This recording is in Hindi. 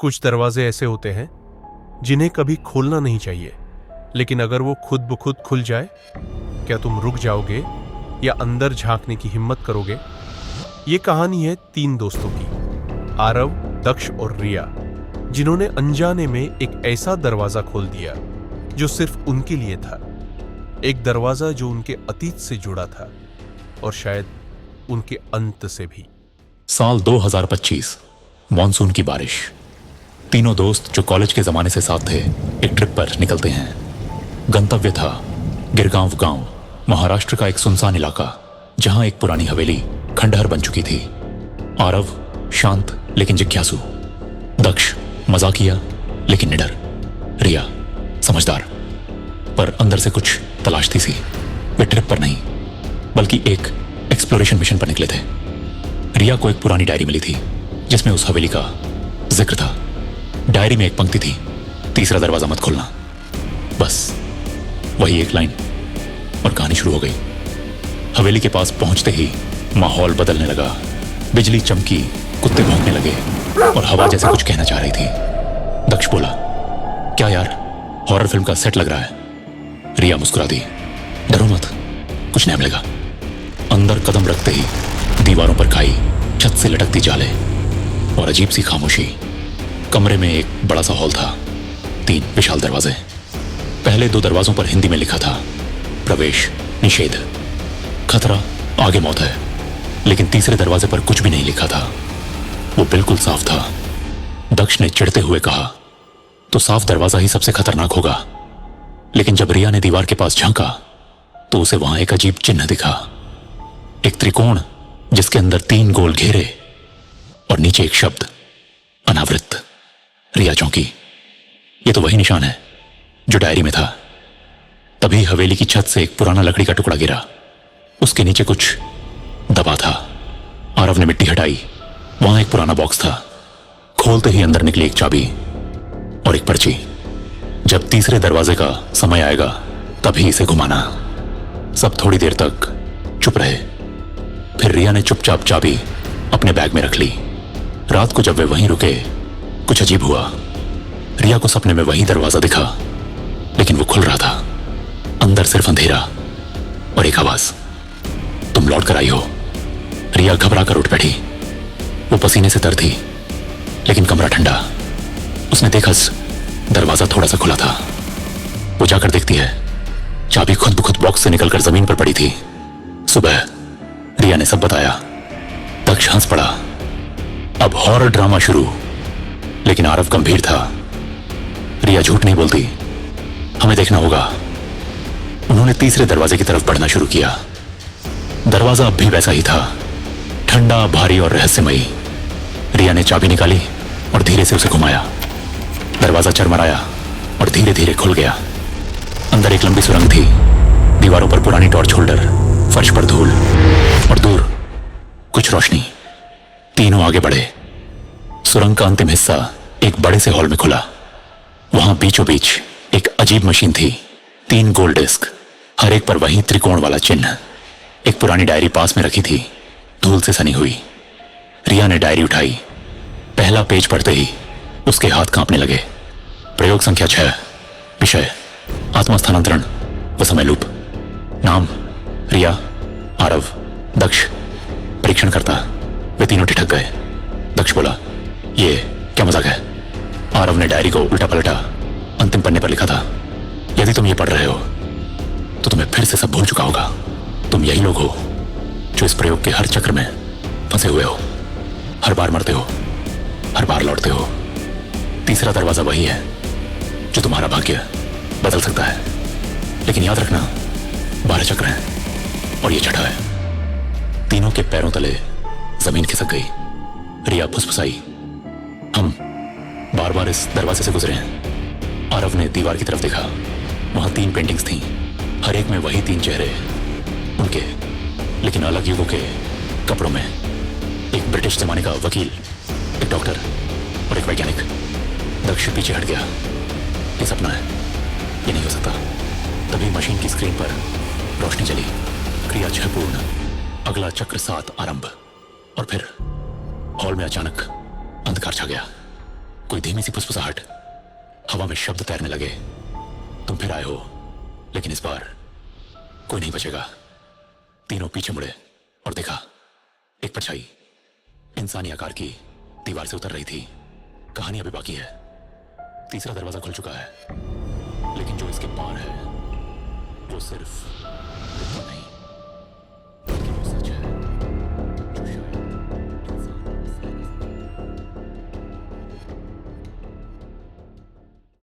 कुछ दरवाजे ऐसे होते हैं जिन्हें कभी खोलना नहीं चाहिए, लेकिन अगर वो खुद ब खुद खुल जाए, क्या तुम रुक जाओगे या अंदर झांकने की हिम्मत करोगे? ये कहानी है तीन दोस्तों की, आरव, दक्ष और रिया, जिन्होंने अनजाने में एक ऐसा दरवाजा खोल दिया जो सिर्फ उनके लिए था। एक दरवाजा जो उनके अतीत से जुड़ा था और शायद उनके अंत से भी। साल 2025, मॉनसून की बारिश। तीनों दोस्त जो कॉलेज के जमाने से साथ थे एक ट्रिप पर निकलते हैं। गंतव्य था गिरगांव गांव, महाराष्ट्र का एक सुनसान इलाका जहां एक पुरानी हवेली खंडहर बन चुकी थी। आरव शांत लेकिन जिज्ञासु, दक्ष मजाकिया लेकिन निडर, रिया समझदार पर अंदर से कुछ तलाशती सी। वे ट्रिप पर नहीं बल्कि एक एक्सप्लोरेशन मिशन पर निकले थे। रिया को एक पुरानी डायरी मिली थी जिसमें उस हवेली का जिक्र था। डायरी में एक पंक्ति थी, तीसरा दरवाजा मत खोलना। बस वही एक लाइन और कहानी शुरू हो गई। हवेली के पास पहुंचते ही माहौल बदलने लगा। बिजली चमकी, कुत्ते भौंकने लगे और हवा जैसे कुछ कहना चाह रही थी। दक्ष बोला, क्या यार, हॉरर फिल्म का सेट लग रहा है। रिया मुस्कुरा दी, डरो मत, कुछ नहीं मिलेगा। अंदर कदम रखते ही दीवारों पर खाई, छत से लटकती जाले और अजीब सी खामोशी। कमरे में एक बड़ा सा हॉल था, 3 विशाल दरवाजे। पहले 2 दरवाजों पर हिंदी में लिखा था, प्रवेश निषेध, खतरा, आगे मौत है। लेकिन तीसरे दरवाजे पर कुछ भी नहीं लिखा था। वो बिल्कुल साफ था। दक्ष ने चिढ़ते हुए कहा, तो साफ दरवाजा ही सबसे खतरनाक होगा। लेकिन जब रिया ने दीवार के पास झांका तो उसे वहां एक अजीब चिन्ह दिखा, एक त्रिकोण जिसके अंदर 3 गोल घेरे और नीचे एक शब्द, अनावृत। रिया चौंकी, ये तो वही निशान है जो डायरी में था। तभी हवेली की छत से एक पुराना लकड़ी का टुकड़ा गिरा। उसके नीचे कुछ दबा था। आरव ने मिट्टी हटाई। वहां एक पुराना बॉक्स था। खोलते ही अंदर निकली एक चाबी और एक पर्ची। जब तीसरे दरवाजे का समय आएगा तभी इसे घुमाना। सब थोड़ी देर तक चुप रहे। फिर रिया ने चुपचाप चाबी अपने बैग में रख ली। रात को जब वे वहीं रुके, कुछ अजीब हुआ। रिया को सपने में वही दरवाजा दिखा, लेकिन वो खुल रहा था। अंदर सिर्फ अंधेरा और एक आवाज, तुम लौट कर आई हो। रिया घबरा कर उठ बैठी। वो पसीने से तर थी, लेकिन कमरा ठंडा। उसने देखा दरवाजा थोड़ा सा खुला था। वो जाकर देखती है, चाबी खुद ब खुद बॉक्स से निकलकर जमीन पर पड़ी थी। सुबह रिया ने सब बताया। दक्ष हंस पड़ा। अब हॉरर ड्रामा शुरू। लेकिन आरव गंभीर था। रिया झूठ नहीं बोलती, हमें देखना होगा। उन्होंने तीसरे दरवाजे की तरफ बढ़ना शुरू किया। दरवाजा अब भी वैसा ही था, ठंडा, भारी और रहस्यमयी। रिया ने चाबी निकाली और धीरे से उसे घुमाया। दरवाजा चरमराया और धीरे धीरे खुल गया। अंदर एक लंबी सुरंग थी। दीवारों पर पुरानी टॉर्च होल्डर, फर्श पर धूल और दूर कुछ रोशनी। तीनों आगे बढ़े। सुरंग का अंतिम हिस्सा एक बड़े से हॉल में खुला। वहां बीचों बीच एक अजीब मशीन थी। 3 गोल डिस्क, हर एक पर वही त्रिकोण वाला चिन्ह। एक पुरानी डायरी पास में रखी थी, धूल से सनी हुई। रिया ने डायरी उठाई। पहला पेज पढ़ते ही उसके हाथ कांपने लगे। प्रयोग संख्या 6, विषय आत्मा स्थानांतरण व समय लूप। नाम रिया, आरव, दक्ष। परीक्षण करता। वे तीनों ठिठक गए। दक्ष बोला, ये क्या मजाक है? आरव ने डायरी को उल्टा पलटा। अंतिम पन्ने पर लिखा था, यदि तुम ये पढ़ रहे हो तो तुम्हें फिर से सब भूल चुका होगा। तुम यही लोग हो जो इस प्रयोग के हर चक्र में फंसे हुए हो। हर बार मरते हो, हर बार लौटते हो। तीसरा दरवाजा वही है जो तुम्हारा भाग्य बदल सकता है। लेकिन याद रखना, 12 चक्र हैं और ये छठा है। तीनों के पैरों तले जमीन खिसक गई। रिया फुसफुसाई, हम बार बार इस दरवाजे से गुजरे हैं। आरव ने दीवार की तरफ देखा। वहां 3 पेंटिंग्स थीं, हर एक में वही 3 चेहरे उनके, लेकिन अलग युगों के कपड़ों में। एक ब्रिटिश जमाने का वकील, एक डॉक्टर और एक वैज्ञानिक। दक्ष पीछे हट गया। ये सपना है, ये नहीं हो सकता। तभी मशीन की स्क्रीन पर रोशनी चली। क्रिया 6 पूर्ण, अगला चक्र 7 आरंभ। और फिर हॉल में अचानक अंधकार छा गया। कोई धीमी सी फुसफुसाहट, हवा में शब्द तैरने लगे। तुम फिर आए हो, लेकिन इस बार कोई नहीं बचेगा। तीनों पीछे मुड़े और देखा, एक परछाई इंसानी आकार की दीवार से उतर रही थी। कहानी अभी बाकी है। तीसरा दरवाजा खुल चुका है, लेकिन जो इसके पार है वो सिर्फ नहीं